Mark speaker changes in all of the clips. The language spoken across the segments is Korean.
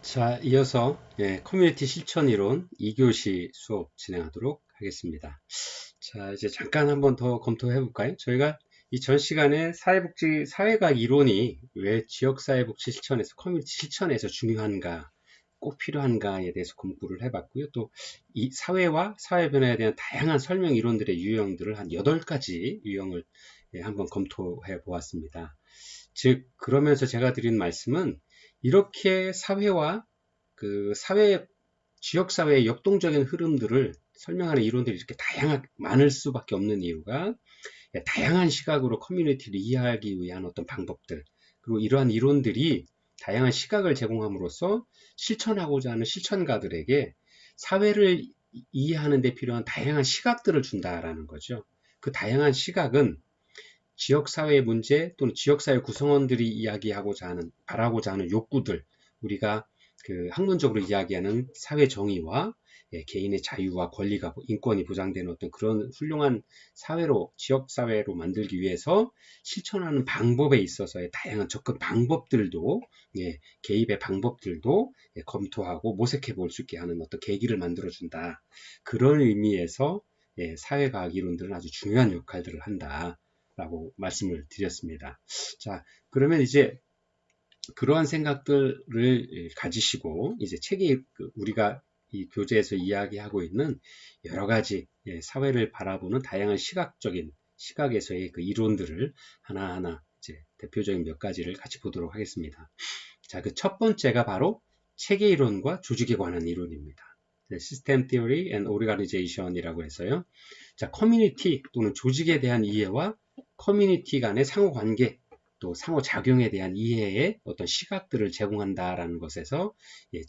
Speaker 1: 자, 이어서 커뮤니티 실천 이론 2교시 수업 진행하도록 하겠습니다. 자, 이제 잠깐 한번 더 검토해 볼까요? 저희가 이 전 시간에 사회복지, 사회과학 이론이 왜 지역사회복지 실천에서, 커뮤니티 실천에서 중요한가, 꼭 필요한가에 대해서 공부를 해봤고요. 또 이 사회와 사회 변화에 대한 다양한 설명 이론들의 유형들을 한 8가지 유형을 한번 검토해 보았습니다. 즉, 그러면서 제가 드린 말씀은 이렇게 사회와 지역사회의 역동적인 흐름들을 설명하는 이론들이 이렇게 많을 수밖에 없는 이유가 다양한 시각으로 커뮤니티를 이해하기 위한 어떤 방법들, 그리고 이러한 이론들이 다양한 시각을 제공함으로써 실천하고자 하는 실천가들에게 사회를 이해하는 데 필요한 다양한 시각들을 준다라는 거죠. 그 다양한 시각은 지역사회의 문제 또는 지역사회 구성원들이 바라고자 하는 욕구들, 우리가 학문적으로 이야기하는 사회 정의와 개인의 자유와 권리가, 인권이 보장되는 어떤 그런 훌륭한 사회로, 지역사회로 만들기 위해서 실천하는 방법에 있어서의 다양한 접근 방법들도, 개입의 방법들도 검토하고 모색해 볼 수 있게 하는 어떤 계기를 만들어준다. 그런 의미에서 사회과학 이론들은 아주 중요한 역할들을 한다. 라고 말씀을 드렸습니다. 자, 그러면 이제 그러한 생각들을 가지시고 이제 책이 우리가 이 교재에서 이야기하고 있는 여러 가지 사회를 바라보는 다양한 시각적인 시각에서의 그 이론들을 하나하나 이제 대표적인 몇 가지를 같이 보도록 하겠습니다. 자, 그 첫 번째가 바로 체계 이론과 조직에 관한 이론입니다. System Theory and Organization이라고 해서요. 자, 커뮤니티 또는 조직에 대한 이해와 커뮤니티 간의 상호관계 또 상호작용에 대한 이해의 어떤 시각들을 제공한다라는 것에서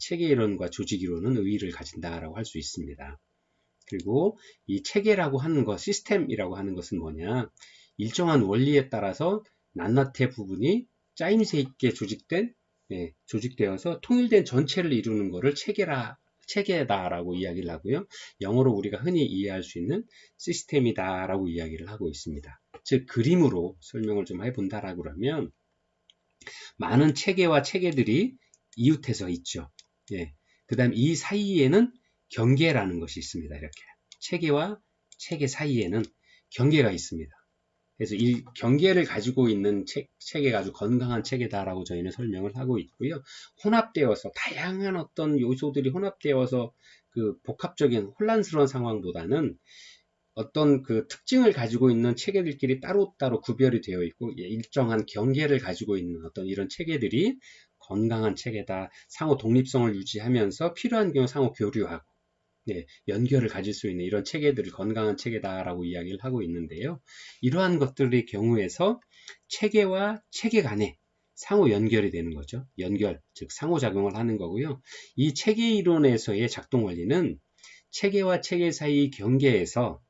Speaker 1: 체계이론과 조직이론은 의의를 가진다라고 할 수 있습니다. 그리고 이 체계라고 하는 것, 시스템이라고 하는 것은 뭐냐? 일정한 원리에 따라서 낱낱의 부분이 짜임새 있게 조직되어서 통일된 전체를 이루는 것을 체계다라고 이야기를 하고요. 영어로 우리가 흔히 이해할 수 있는 시스템이다라고 이야기를 하고 있습니다. 즉 그림으로 설명을 좀 해본다라고 그러면 많은 체계와 체계들이 이웃해서 있죠. 그 다음 이 사이에는 경계라는 것이 있습니다. 이렇게 체계와 체계 사이에는 경계가 있습니다. 그래서 이 경계를 가지고 있는 체계가 아주 건강한 체계다라고 저희는 설명을 하고 있고요. 혼합되어서 다양한 어떤 요소들이 혼합되어서 그 복합적인 혼란스러운 상황보다는 어떤 그 특징을 가지고 있는 체계들끼리 따로따로 구별이 되어 있고 일정한 경계를 가지고 있는 어떤 이런 체계들이 건강한 체계다. 상호 독립성을 유지하면서 필요한 경우 상호 교류하고 연결을 가질 수 있는 이런 체계들을 건강한 체계다라고 이야기를 하고 있는데요. 이러한 것들의 경우에서 체계와 체계 간에 상호 연결이 되는 거죠. 연결, 즉 상호작용을 하는 거고요. 이 체계 이론에서의 작동 원리는 체계와 체계 사이 경계에서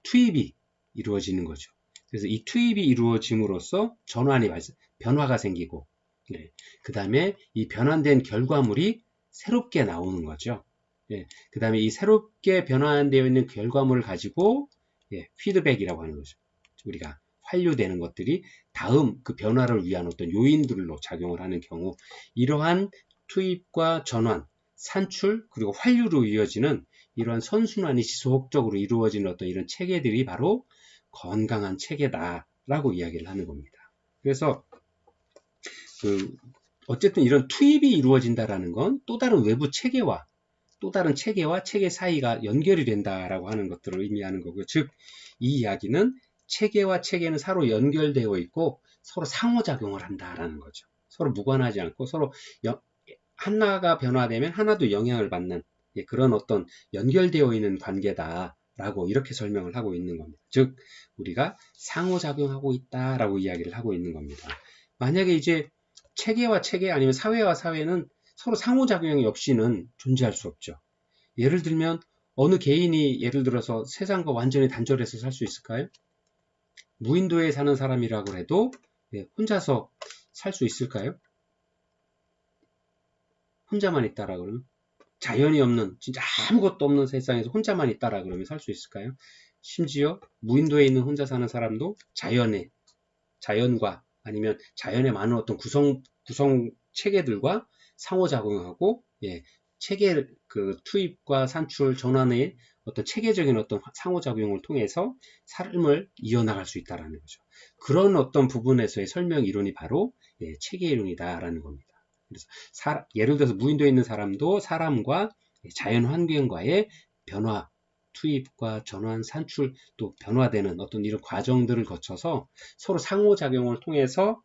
Speaker 1: 투입이 이루어지는 거죠. 그래서 이 투입이 이루어짐으로써 변화가 생기고, 그 다음에 이 변환된 결과물이 새롭게 나오는 거죠. 그 다음에 이 새롭게 변환되어 있는 결과물을 가지고 피드백이라고 하는 거죠. 우리가 환류되는 것들이 다음 그 변화를 위한 어떤 요인들로 작용을 하는 경우 이러한 투입과 전환, 산출 그리고 환류로 이어지는 이러한 선순환이 지속적으로 이루어지는 어떤 이런 체계들이 바로 건강한 체계다라고 이야기를 하는 겁니다. 그래서 어쨌든 이런 투입이 이루어진다라는 건 또 다른 외부 체계와 또 다른 체계와 체계 사이가 연결이 된다라고 하는 것들을 의미하는 거고요. 즉, 이 이야기는 체계와 체계는 서로 연결되어 있고 서로 상호작용을 한다라는 거죠. 서로 무관하지 않고 서로 하나가 변화되면 하나도 영향을 받는 그런 어떤 연결되어 있는 관계다라고 이렇게 설명을 하고 있는 겁니다. 즉, 우리가 상호작용하고 있다라고 이야기를 하고 있는 겁니다. 만약에 이제 체계와 체계 아니면 사회와 사회는 서로 상호작용이 없이는 존재할 수 없죠. 예를 들면 어느 개인이 예를 들어서 세상과 완전히 단절해서 살 수 있을까요? 무인도에 사는 사람이라고 해도 혼자서 살 수 있을까요? 혼자만 있다라 그러면 자연이 없는 진짜 아무것도 없는 세상에서 혼자만 있다라 그러면 살 수 있을까요? 심지어 무인도에 있는 혼자 사는 사람도 자연과 아니면 자연의 많은 어떤 구성 체계들과 상호작용하고 체계 그 투입과 산출 전환의 어떤 체계적인 어떤 상호작용을 통해서 삶을 이어나갈 수 있다라는 거죠. 그런 어떤 부분에서의 설명 이론이 바로 체계 이론이다라는 겁니다. 그래서 예를 들어서 무인도에 있는 사람도 사람과 자연 환경과의 변화, 투입과 전환, 산출, 또 변화되는 어떤 이런 과정들을 거쳐서 서로 상호작용을 통해서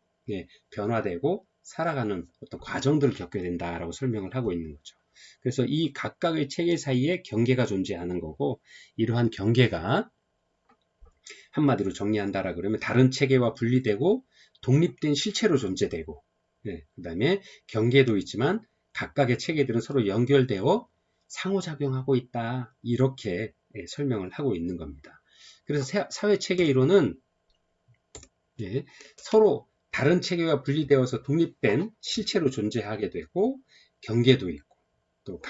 Speaker 1: 변화되고 살아가는 어떤 과정들을 겪게 된다라고 설명을 하고 있는 거죠. 그래서 이 각각의 체계 사이에 경계가 존재하는 거고, 이러한 경계가 한마디로 정리한다라 그러면 다른 체계와 분리되고 독립된 실체로 존재되고, 그 다음에 경계도 있지만 각각의 체계들은 서로 연결되어 상호작용하고 있다, 이렇게 설명을 하고 있는 겁니다. 그래서 사회체계 이론은 서로 다른 체계와 분리되어서 독립된 실체로 존재하게 되고, 경계도 있고, 또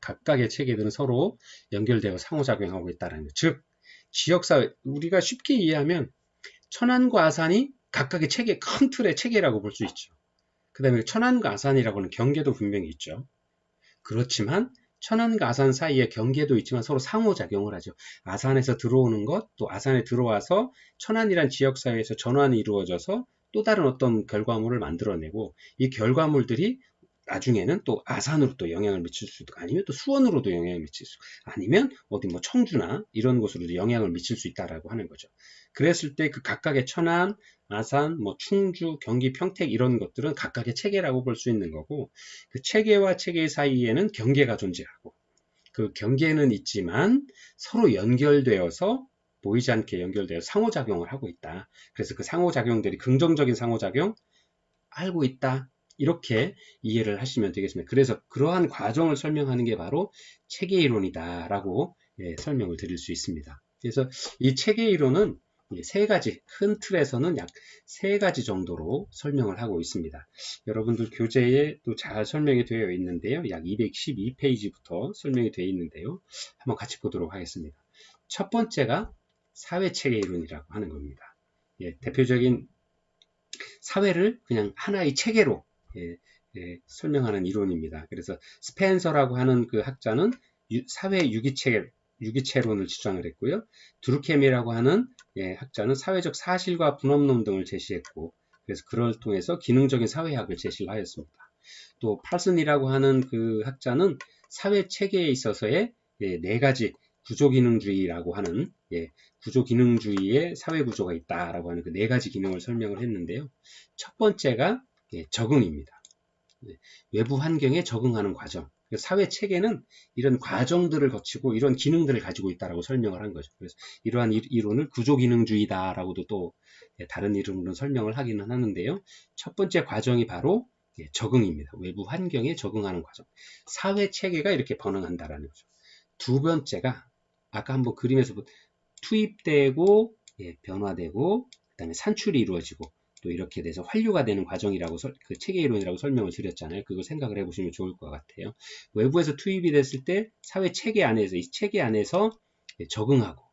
Speaker 1: 각각의 체계들은 서로 연결되어 상호작용하고 있다는 것. 즉, 지역사회, 우리가 쉽게 이해하면 천안과 아산이 각각의 체계, 큰 틀의 체계라고 볼 수 있죠. 그 다음에 천안과 아산이라고 하는 경계도 분명히 있죠. 그렇지만 천안과 아산 사이에 경계도 있지만 서로 상호작용을 하죠. 아산에서 들어오는 것, 또 아산에 들어와서 천안이란 지역사회에서 전환이 이루어져서 또 다른 어떤 결과물을 만들어내고, 이 결과물들이 나중에는 또 아산으로 또 영향을 미칠 수도, 아니면 또 수원으로도 영향을 미칠 수, 아니면 어디 뭐 청주나 이런 곳으로도 영향을 미칠 수 있다라고 하는 거죠. 그랬을 때 그 각각의 천안, 아산, 뭐 충주, 경기, 평택 이런 것들은 각각의 체계라고 볼 수 있는 거고, 그 체계와 체계 사이에는 경계가 존재하고, 그 경계는 있지만 서로 연결되어서 보이지 않게 연결되어 상호작용을 하고 있다. 그래서 그 상호작용들이 긍정적인 상호작용 알고 있다, 이렇게 이해를 하시면 되겠습니다. 그래서 그러한 과정을 설명하는 게 바로 체계이론이다라고 설명을 드릴 수 있습니다. 그래서 이 체계이론은 세 가지, 큰 틀에서는 약 세 가지 정도로 설명을 하고 있습니다. 여러분들 교재에 또 잘 설명이 되어 있는데요. 약 212페이지부터 설명이 되어 있는데요. 한번 같이 보도록 하겠습니다. 첫 번째가 사회체계이론이라고 하는 겁니다. 대표적인 사회를 그냥 하나의 체계로 설명하는 이론입니다. 그래서 스펜서라고 하는 그 학자는 사회 유기체론을 주장을 했고요. 두르켐이라고 하는 학자는 사회적 사실과 분업론 등을 제시했고, 그래서 그걸 통해서 기능적인 사회학을 제시를 하였습니다. 또 팔슨이라고 하는 그 학자는 사회 체계에 있어서의 네 가지 구조기능주의라고 하는 구조기능주의의 사회구조가 있다라고 하는 그 네 가지 기능을 설명을 했는데요. 첫 번째가 적응입니다. 외부 환경에 적응하는 과정. 사회 체계는 이런 과정들을 거치고 이런 기능들을 가지고 있다라고 설명을 한 거죠. 그래서 이러한 이론을 구조기능주의다라고도 또 다른 이름으로 설명을 하기는 하는데요. 첫 번째 과정이 바로 적응입니다. 외부 환경에 적응하는 과정. 사회 체계가 이렇게 번영한다라는 거죠. 두 번째가 아까 한번 그림에서 투입되고 변화되고 그다음에 산출이 이루어지고 또 이렇게 돼서 환류가 되는 과정이라고 그 체계이론이라고 설명을 드렸잖아요. 그거 생각을 해보시면 좋을 것 같아요. 외부에서 투입이 됐을 때 사회 체계 안에서, 이 체계 안에서 적응하고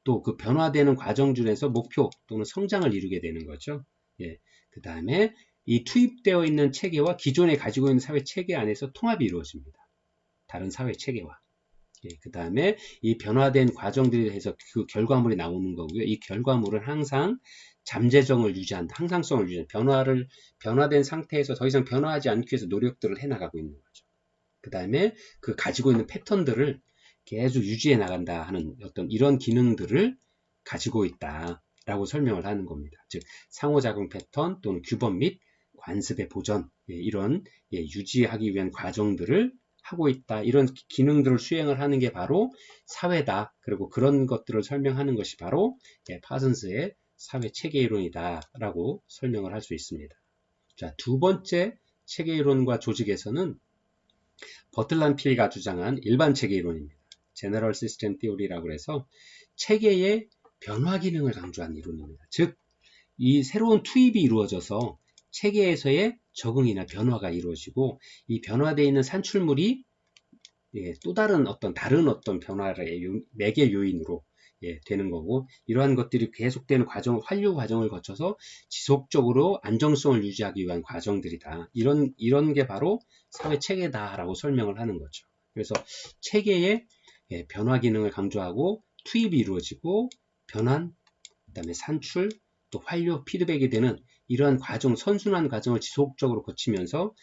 Speaker 1: 또 그 변화되는 과정 중에서 목표 또는 성장을 이루게 되는 거죠. 그 다음에 이 투입되어 있는 체계와 기존에 가지고 있는 사회 체계 안에서 통합이 이루어집니다. 다른 사회 체계와. 그 다음에 이 변화된 과정들에 해서 그 결과물이 나오는 거고요. 이 결과물은 항상 잠재성을 유지한다. 항상성을 유지한다. 변화된 상태에서 더 이상 변화하지 않기 위해서 노력들을 해나가고 있는 거죠. 그 다음에 그 가지고 있는 패턴들을 계속 유지해 나간다 하는 어떤 이런 기능들을 가지고 있다라고 설명을 하는 겁니다. 즉 상호작용 패턴 또는 규범 및 관습의 보전, 이런 유지하기 위한 과정들을 하고 있다. 이런 기능들을 수행을 하는 게 바로 사회다. 그리고 그런 것들을 설명하는 것이 바로 파슨스의 사회 체계이론이다 라고 설명을 할 수 있습니다. 자, 두 번째 체계이론과 조직에서는 버틀란필가 주장한 일반 체계이론입니다. General System Theory라고 해서 체계의 변화 기능을 강조한 이론입니다. 즉, 이 새로운 투입이 이루어져서 체계에서의 적응이나 변화가 이루어지고 이 변화되어 있는 산출물이 또 다른 어떤 변화의 매개 요인으로 되는 거고, 이러한 것들이 계속되는 과정, 환류 과정을 거쳐서 지속적으로 안정성을 유지하기 위한 과정들이다. 이런 게 바로 사회 체계다라고 설명을 하는 거죠. 그래서 체계의 변화 기능을 강조하고 투입이 이루어지고 변환, 그다음에 산출, 또 환류, 피드백이 되는 이러한 과정, 선순환 과정을 지속적으로 거치면서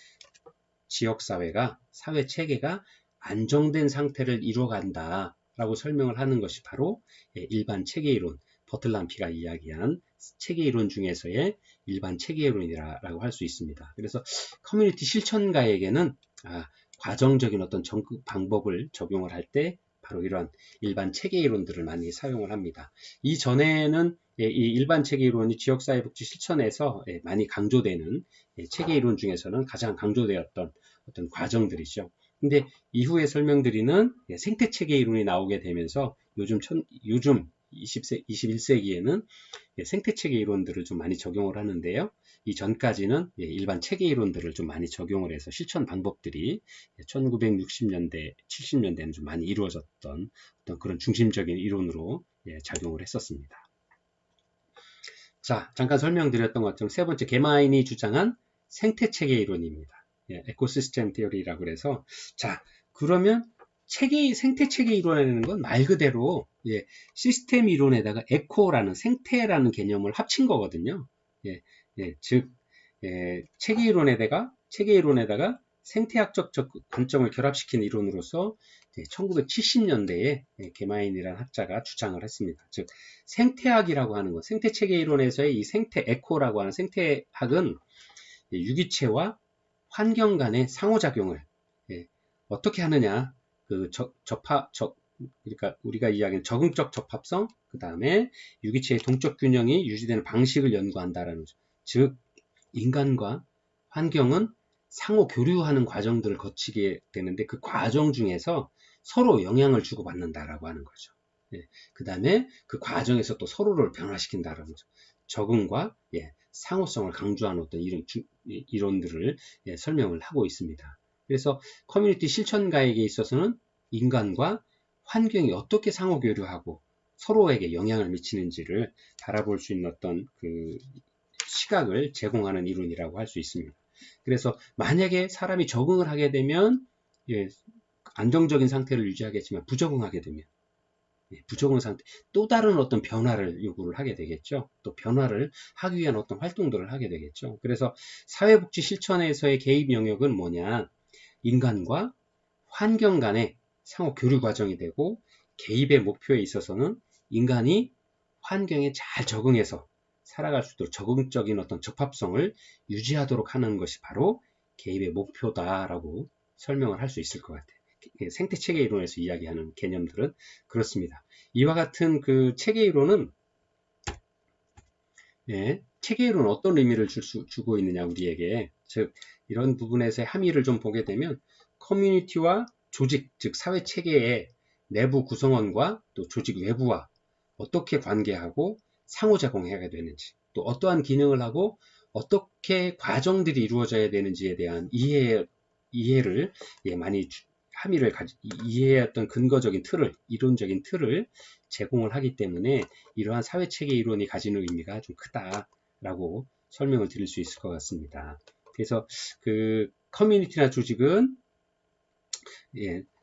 Speaker 1: 지역사회가, 사회 체계가 안정된 상태를 이루어간다 라고 설명을 하는 것이 바로 일반 체계이론, 버틀람피가 이야기한 체계이론 중에서의 일반 체계이론이라고 할 수 있습니다. 그래서 커뮤니티 실천가에게는 과정적인 어떤 방법을 적용을 할 때 바로 이러한 일반 체계이론들을 많이 사용을 합니다. 이전에는 이 일반 체계이론이 지역사회복지 실천에서 많이 강조되는 체계이론 중에서는 가장 강조되었던 어떤 과정들이죠. 근데 이후에 설명드리는 생태체계이론이 나오게 되면서 요즘 21세기에는 생태체계이론들을 좀 많이 적용을 하는데요. 이전까지는 일반 체계이론들을 좀 많이 적용을 해서 실천 방법들이 1960년대, 70년대에는 좀 많이 이루어졌던 어떤 그런 중심적인 이론으로 작용을 했었습니다. 자, 잠깐 설명드렸던 것처럼 세 번째, 게마인이 주장한 생태체계이론입니다. 에코시스템 테오리라고 해서, 자, 그러면 생태체계 이론이라는 건 말 그대로 시스템 이론에다가 에코라는 생태라는 개념을 합친 거거든요. 즉 체계 이론에다가 생태학적 관점을 결합시킨 이론으로서 1970년대에 게마인이라는 학자가 주장을 했습니다. 즉 생태학이라고 하는 것, 생태체계 이론에서의 이 생태 에코라고 하는 생태학은 유기체와 환경 간의 상호작용을 어떻게 하느냐, 그러니까 우리가 이야기하는 적응적 접합성, 그 다음에 유기체의 동적 균형이 유지되는 방식을 연구한다라는 거죠. 즉 인간과 환경은 상호 교류하는 과정들을 거치게 되는데 그 과정 중에서 서로 영향을 주고받는다라고 하는 거죠. 그 다음에 그 과정에서 또 서로를 변화시킨다라는 거죠. 적응과 상호성을 강조하는 어떤 이론들을 설명을 하고 있습니다. 그래서 커뮤니티 실천가에게 있어서는 인간과 환경이 어떻게 상호교류하고 서로에게 영향을 미치는지를 바라볼 수 있는 어떤 그 시각을 제공하는 이론이라고 할 수 있습니다. 그래서 만약에 사람이 적응을 하게 되면 안정적인 상태를 유지하겠지만 부적응하게 되면 부적응 상태, 또 다른 어떤 변화를 요구를 하게 되겠죠. 또 변화를 하기 위한 어떤 활동들을 하게 되겠죠. 그래서 사회복지 실천에서의 개입 영역은 뭐냐? 인간과 환경 간의 상호 교류 과정이 되고 개입의 목표에 있어서는 인간이 환경에 잘 적응해서 살아갈 수 있도록 적응적인 어떤 적합성을 유지하도록 하는 것이 바로 개입의 목표다라고 설명을 할 수 있을 것 같아요. 생태체계 이론에서 이야기하는 개념들은 그렇습니다. 이와 같은 그 체계 이론은 체계 이론은 어떤 의미를 주고 있느냐 우리에게, 즉 이런 부분에서의 함의를 좀 보게 되면 커뮤니티와 조직, 즉 사회 체계의 내부 구성원과 또 조직 외부와 어떻게 관계하고 상호작용해야 되는지, 또 어떠한 기능을 하고 어떻게 과정들이 이루어져야 되는지에 대한 이해를 많이 함의를 이해의 어떤 근거적인 틀을, 이론적인 틀을 제공을 하기 때문에 이러한 사회체계 이론이 가지는 의미가 좀 크다라고 설명을 드릴 수 있을 것 같습니다. 그래서 그 커뮤니티나 조직은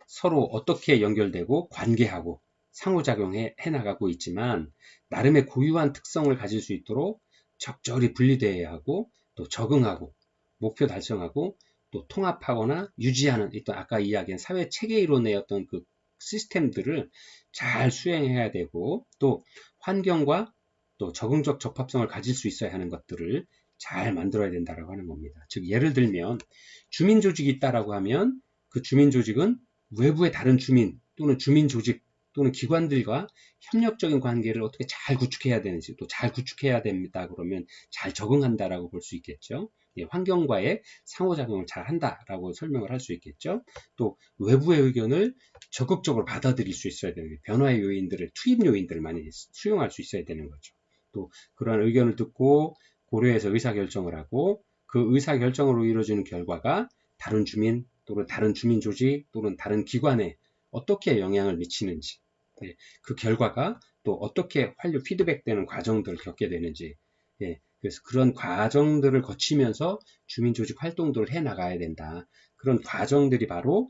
Speaker 1: 서로 어떻게 연결되고 관계하고 상호작용해 나가고 있지만 나름의 고유한 특성을 가질 수 있도록 적절히 분리되어야 하고 또 적응하고 목표 달성하고 또 통합하거나 유지하는 또 아까 이야기한 사회 체계 이론의 어떤 그 시스템들을 잘 수행해야 되고 또 환경과 또 적응적 적합성을 가질 수 있어야 하는 것들을 잘 만들어야 된다라고 하는 겁니다. 즉 예를 들면 주민 조직이 있다라고 하면 그 주민 조직은 외부의 다른 주민 또는 주민 조직 또는 기관들과 협력적인 관계를 어떻게 잘 구축해야 되는지, 또 잘 구축해야 됩니다. 그러면 잘 적응한다라고 볼 수 있겠죠. 환경과의 상호작용을 잘 한다라고 설명을 할 수 있겠죠. 또 외부의 의견을 적극적으로 받아들일 수 있어야 되는 변화의 요인들을, 투입 요인들을 많이 수용할 수 있어야 되는 거죠. 또 그런 의견을 듣고 고려해서 의사결정을 하고 그 의사결정으로 이루어지는 결과가 다른 주민 또는 다른 주민 조직 또는 다른 기관에 어떻게 영향을 미치는지, 그 결과가 또 어떻게 환류 피드백되는 과정들을 겪게 되는지, 예, 그래서 그런 과정들을 거치면서 주민조직 활동들을 해 나가야 된다. 그런 과정들이 바로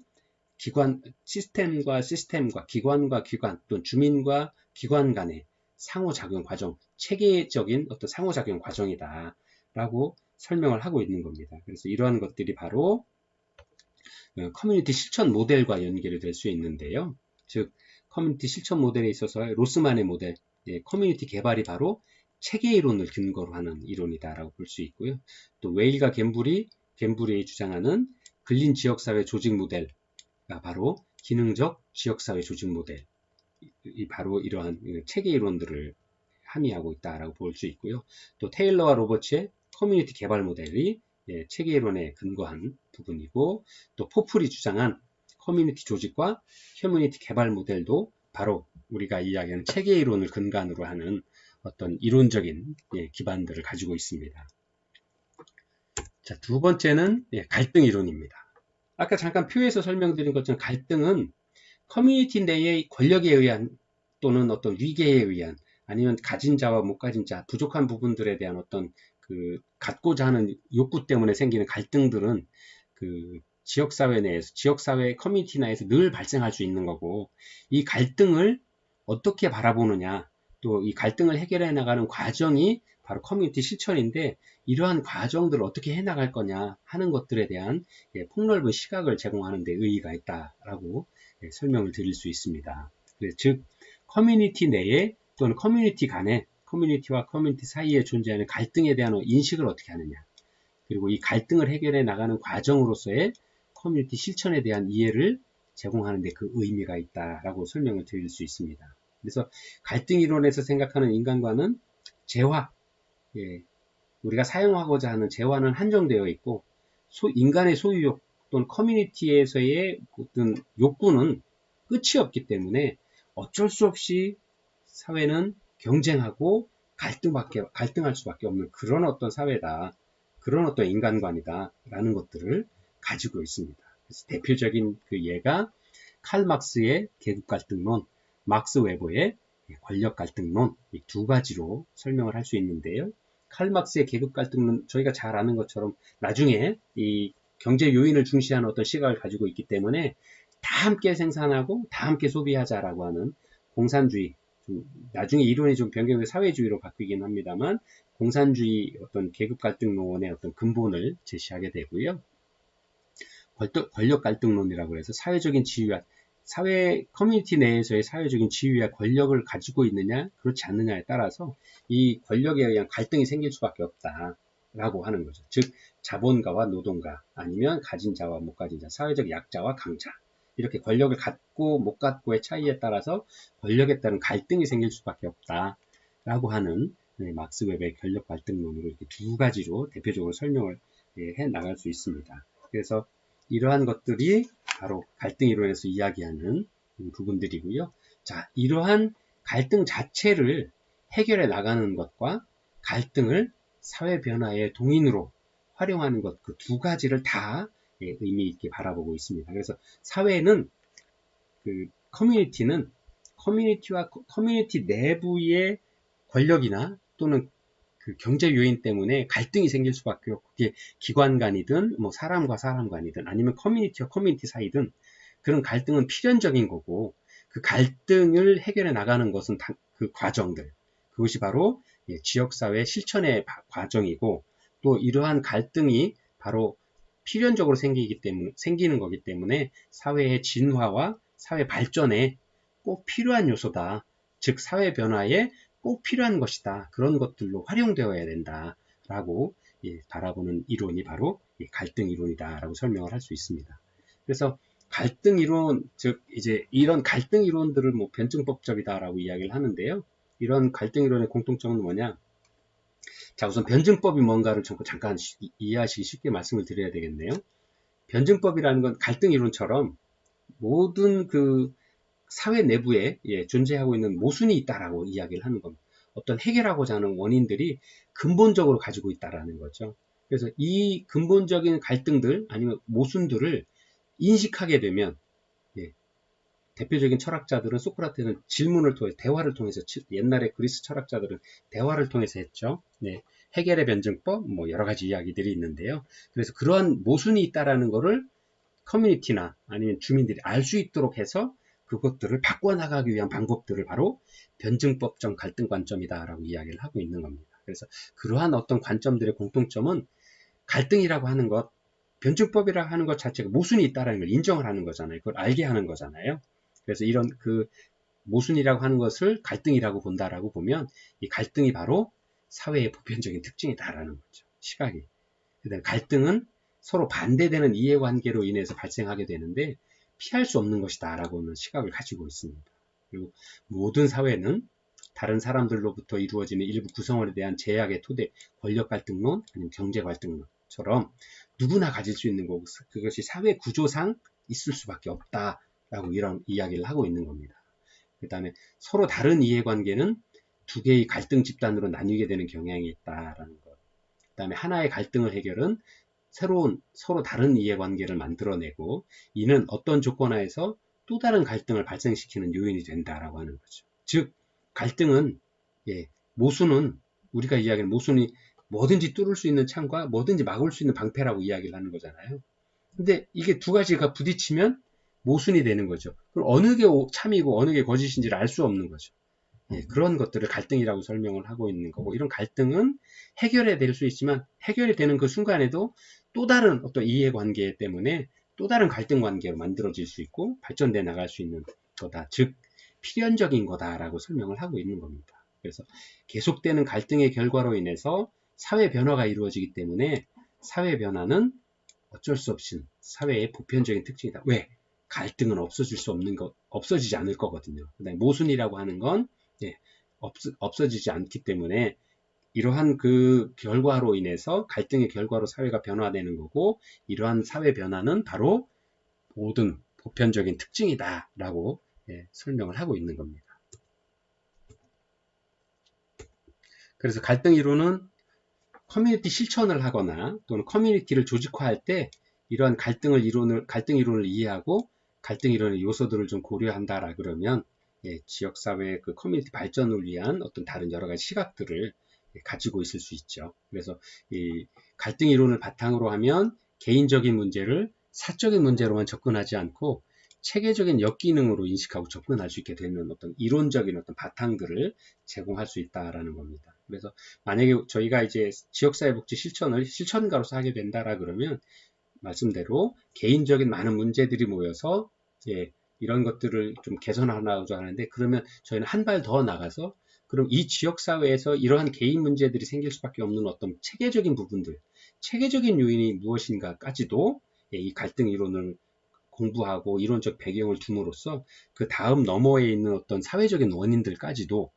Speaker 1: 시스템과 기관과 기관, 또 주민과 기관 간의 상호작용 과정, 체계적인 어떤 상호작용 과정이다. 라고 설명을 하고 있는 겁니다. 그래서 이러한 것들이 바로 커뮤니티 실천 모델과 연결이 될 수 있는데요. 즉, 커뮤니티 실천 모델에 있어서 로스만의 모델, 커뮤니티 개발이 바로 체계 이론을 근거로 하는 이론이다라고 볼 수 있고요. 또 웨일과 갬블이 주장하는 근린 지역사회 조직 모델, 바로 기능적 지역사회 조직 모델이 바로 이러한 체계 이론들을 함의하고 있다라고 볼 수 있고요. 또 테일러와 로버츠의 커뮤니티 개발 모델이 체계 이론에 근거한 부분이고, 또 포플이 주장한 커뮤니티 조직과 커뮤니티 개발 모델도 바로 우리가 이야기하는 체계 이론을 근간으로 하는 어떤 이론적인 기반들을 가지고 있습니다. 자, 두 번째는 갈등 이론입니다. 아까 잠깐 표에서 설명드린 것처럼 갈등은 커뮤니티 내의 권력에 의한 또는 어떤 위계에 의한 아니면 가진 자와 못 가진 자, 부족한 부분들에 대한 어떤 갖고자 하는 욕구 때문에 생기는 갈등들은 지역사회 내에서, 지역사회 커뮤니티 내에서 늘 발생할 수 있는 거고, 이 갈등을 어떻게 바라보느냐, 또 이 갈등을 해결해 나가는 과정이 바로 커뮤니티 실천인데, 이러한 과정들을 어떻게 해 나갈 거냐 하는 것들에 대한 폭넓은 시각을 제공하는 데 의의가 있다라고 설명을 드릴 수 있습니다. 즉, 커뮤니티 내에 또는 커뮤니티 간에, 커뮤니티와 커뮤니티 사이에 존재하는 갈등에 대한 인식을 어떻게 하느냐, 그리고 이 갈등을 해결해 나가는 과정으로서의 커뮤니티 실천에 대한 이해를 제공하는 데 그 의미가 있다라고 설명을 드릴 수 있습니다. 그래서 갈등 이론에서 생각하는 인간과는 재화, 우리가 사용하고자 하는 재화는 한정되어 있고, 인간의 소유욕 또는 커뮤니티에서의 어떤 욕구는 끝이 없기 때문에 어쩔 수 없이 사회는 경쟁하고 갈등할 수밖에 없는 그런 어떤 사회다, 그런 어떤 인간관이다 라는 것들을 가지고 있습니다. 그래서 대표적인 그 예가 칼 막스의 계급갈등론, 막스 웨버의 권력갈등론, 이 두 가지로 설명을 할 수 있는데요. 칼 막스의 계급갈등론, 저희가 잘 아는 것처럼 나중에 이 경제 요인을 중시하는 어떤 시각을 가지고 있기 때문에 다 함께 생산하고 다 함께 소비하자라고 하는 공산주의, 나중에 이론이 좀 변경돼서 사회주의로 바뀌긴 합니다만, 공산주의 어떤 계급갈등론의 어떤 근본을 제시하게 되고요. 권력갈등론이라고 해서 사회적인 지위와 커뮤니티 내에서의 사회적인 지위와 권력을 가지고 있느냐 그렇지 않느냐에 따라서 이 권력에 의한 갈등이 생길 수밖에 없다라고 하는 거죠. 즉, 자본가와 노동가, 아니면 가진 자와 못 가진 자, 사회적 약자와 강자, 이렇게 권력을 갖고 못 갖고의 차이에 따라서 권력에 따른 갈등이 생길 수밖에 없다라고 하는 막스 웹의 권력 갈등론으로 이렇게 두 가지로 대표적으로 설명을 해 나갈 수 있습니다. 그래서 이러한 것들이 바로 갈등 이론에서 이야기하는 부분들이고요. 자, 이러한 갈등 자체를 해결해 나가는 것과 갈등을 사회 변화의 동인으로 활용하는 것, 그 두 가지를 다 의미 있게 바라보고 있습니다. 그래서 사회는, 커뮤니티와 커뮤니티 내부의 권력이나 또는 그 경제 요인 때문에 갈등이 생길 수밖에 없고, 그게 기관 간이든 뭐 사람과 사람 간이든 아니면 커뮤니티와 커뮤니티 사이든 그런 갈등은 필연적인 거고, 그 갈등을 해결해 나가는 것은 그 과정들, 그것이 바로 지역사회 실천의 과정이고, 또 이러한 갈등이 바로 필연적으로 생기는 거기 때문에 사회의 진화와 사회 발전에 꼭 필요한 요소다. 즉, 사회 변화에 꼭 필요한 것이다. 그런 것들로 활용되어야 된다라고 바라보는 이론이 바로 갈등 이론이다라고 설명을 할 수 있습니다. 그래서 갈등 이론, 즉 이제 이런 갈등 이론들을 뭐 변증법적이다라고 이야기를 하는데요. 이런 갈등 이론의 공통점은 뭐냐? 자, 우선 변증법이 뭔가를 잠깐 이해하시기 쉽게 말씀을 드려야 되겠네요. 변증법이라는 건 갈등 이론처럼 모든 그 사회 내부에 존재하고 있는 모순이 있다라고 이야기를 하는 겁니다. 어떤 해결하고자 하는 원인들이 근본적으로 가지고 있다라는 거죠. 그래서 이 근본적인 갈등들 아니면 모순들을 인식하게 되면 대표적인 철학자들은 소크라테스는 질문을 통해 대화를 통해서 옛날에 그리스 철학자들은 대화를 통해서 했죠. 네, 해겔의 변증법 뭐 여러 가지 이야기들이 있는데요. 그래서 그러한 모순이 있다라는 거를 커뮤니티나 아니면 주민들이 알 수 있도록 해서 그것들을 바꿔나가기 위한 방법들을 바로 변증법적 갈등 관점이다라고 이야기를 하고 있는 겁니다. 그래서 그러한 어떤 관점들의 공통점은 갈등이라고 하는 것, 변증법이라고 하는 것 자체가 모순이 있다는 걸 인정을 하는 거잖아요. 그걸 알게 하는 거잖아요. 그래서 이런 그 모순이라고 하는 것을 갈등이라고 본다라고 보면 이 갈등이 바로 사회의 보편적인 특징이다라는 거죠. 시각이. 그다음에 갈등은 서로 반대되는 이해관계로 인해서 발생하게 되는데 피할 수 없는 것이다라고 하는 시각을 가지고 있습니다. 그리고 모든 사회는 다른 사람들로부터 이루어지는 일부 구성원에 대한 제약의 토대, 권력 갈등론, 아니면 경제 갈등론처럼 누구나 가질 수 있는 거고 그것이 사회 구조상 있을 수밖에 없다라고 이런 이야기를 하고 있는 겁니다. 그 다음에 서로 다른 이해관계는 두 개의 갈등 집단으로 나뉘게 되는 경향이 있다라는 것. 그 다음에 하나의 갈등을 해결은 새로운 서로 다른 이해관계를 만들어내고 이는 어떤 조건 하에서 또 다른 갈등을 발생시키는 요인이 된다라고 하는 거죠. 즉 갈등은 모순은 우리가 이야기하는 모순이 뭐든지 뚫을 수 있는 창과 뭐든지 막을 수 있는 방패라고 이야기를 하는 거잖아요. 근데 이게 두 가지가 부딪히면 모순이 되는 거죠. 그럼 어느 게 참이고 어느 게 거짓인지를 알 수 없는 거죠. 그런 것들을 갈등이라고 설명을 하고 있는 거고 이런 갈등은 해결해야 될 수 있지만 해결이 되는 그 순간에도 또 다른 어떤 이해관계 때문에 또 다른 갈등 관계로 만들어질 수 있고 발전돼 나갈 수 있는 거다. 즉 필연적인 거다라고 설명을 하고 있는 겁니다. 그래서 계속되는 갈등의 결과로 인해서 사회 변화가 이루어지기 때문에 사회 변화는 어쩔 수 없이 사회의 보편적인 특징이다. 왜? 갈등은 없어지지 않을 거거든요. 그다음에 모순이라고 하는 건 없어지지 않기 때문에 이러한 그 결과로 인해서 갈등의 결과로 사회가 변화되는 거고 이러한 사회 변화는 바로 모든 보편적인 특징이다라고 설명을 하고 있는 겁니다. 그래서 갈등 이론은 커뮤니티 실천을 하거나 또는 커뮤니티를 조직화할 때 이러한 갈등 이론을 이해하고 갈등 이론의 요소들을 좀 고려한다라 그러면 지역사회의 그 커뮤니티 발전을 위한 어떤 다른 여러 가지 시각들을 가지고 있을 수 있죠. 그래서 이 갈등 이론을 바탕으로 하면 개인적인 문제를 사적인 문제로만 접근하지 않고 체계적인 역기능으로 인식하고 접근할 수 있게 되는 어떤 이론적인 어떤 바탕들을 제공할 수 있다라는 겁니다. 그래서 만약에 저희가 이제 지역사회복지 실천을 실천가로서 하게 된다라 그러면 말씀대로 개인적인 많은 문제들이 모여서 이런 것들을 좀 개선하려고 하는데 그러면 저희는 한 발 더 나가서 그럼 이 지역사회에서 이러한 개인 문제들이 생길 수밖에 없는 어떤 체계적인 부분들, 체계적인 요인이 무엇인가까지도 이 갈등 이론을 공부하고 이론적 배경을 둠으로써 그 다음 너머에 있는 어떤 사회적인 원인들까지도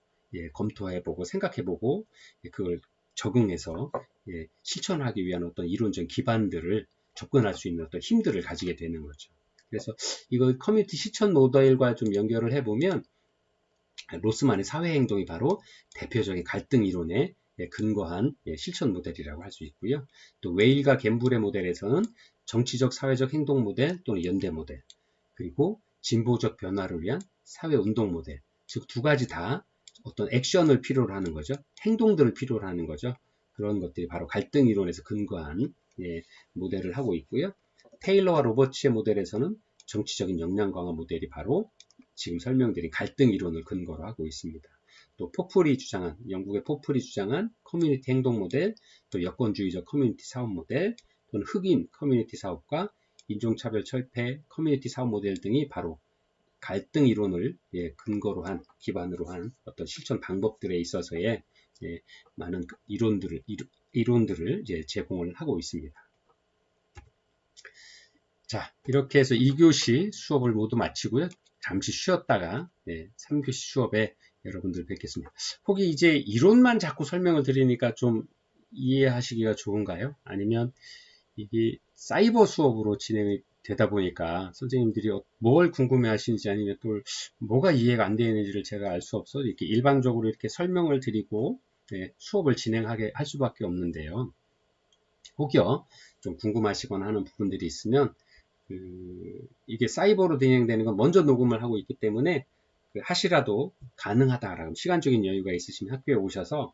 Speaker 1: 검토해보고 생각해보고 그걸 적응해서 실천하기 위한 어떤 이론적 기반들을 접근할 수 있는 어떤 힘들을 가지게 되는 거죠. 그래서 이거 커뮤니티 실천 모델과 좀 연결을 해보면 로스만의 사회행동이 바로 대표적인 갈등 이론에 근거한 실천 모델이라고 할 수 있고요. 또 웨일과 갬블의 모델에서는 정치적 사회적 행동 모델 또는 연대 모델 그리고 진보적 변화를 위한 사회운동 모델 즉 두 가지 다 어떤 액션을 필요로 하는 거죠. 행동들을 필요로 하는 거죠. 그런 것들이 바로 갈등 이론에서 근거한 모델을 하고 있고요. 테일러와 로버츠의 모델에서는 정치적인 역량 강화 모델이 바로 지금 설명드린 갈등 이론을 근거로 하고 있습니다. 또 영국의 포플이 주장한 커뮤니티 행동 모델, 또 여건주의적 커뮤니티 사업 모델, 또는 흑인 커뮤니티 사업과 인종차별 철폐 커뮤니티 사업 모델 등이 바로 갈등 이론을 기반으로 한 어떤 실천 방법들에 있어서의 많은 이론들을 제공을 하고 있습니다. 자, 이렇게 해서 2교시 수업을 모두 마치고요. 잠시 쉬었다가 3교시 수업에 여러분들 뵙겠습니다. 혹시 이제 이론만 자꾸 설명을 드리니까 좀 이해하시기가 좋은가요? 아니면 이게 사이버 수업으로 진행이 되다 보니까 선생님들이 뭘 궁금해 하시는지 아니면 또 뭐가 이해가 안 되는지를 제가 알 수 없어서 이렇게 일방적으로 이렇게 설명을 드리고 수업을 진행하게 할 수밖에 없는데요. 혹여 좀 궁금하시거나 하는 부분들이 있으면 이게 사이버로 진행되는 건 먼저 녹음을 하고 있기 때문에 하시라도 가능하다라고 시간적인 여유가 있으시면 학교에 오셔서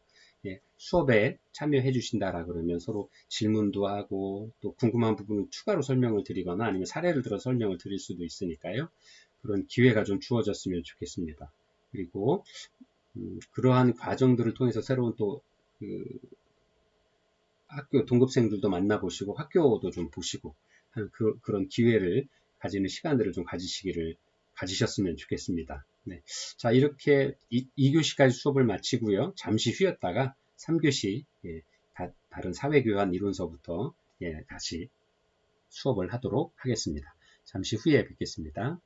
Speaker 1: 수업에 참여해 주신다라 그러면 서로 질문도 하고 또 궁금한 부분은 추가로 설명을 드리거나 아니면 사례를 들어 설명을 드릴 수도 있으니까요. 그런 기회가 좀 주어졌으면 좋겠습니다. 그리고 그러한 과정들을 통해서 새로운 또 학교 동급생들도 만나보시고 학교도 좀 보시고 그런 기회를 가지는 시간들을 좀 가지셨으면 좋겠습니다. 네. 자, 이렇게 2교시까지 수업을 마치고요. 잠시 쉬었다가 3교시 다른 사회교환 이론서부터 다시 수업을 하도록 하겠습니다. 잠시 후에 뵙겠습니다.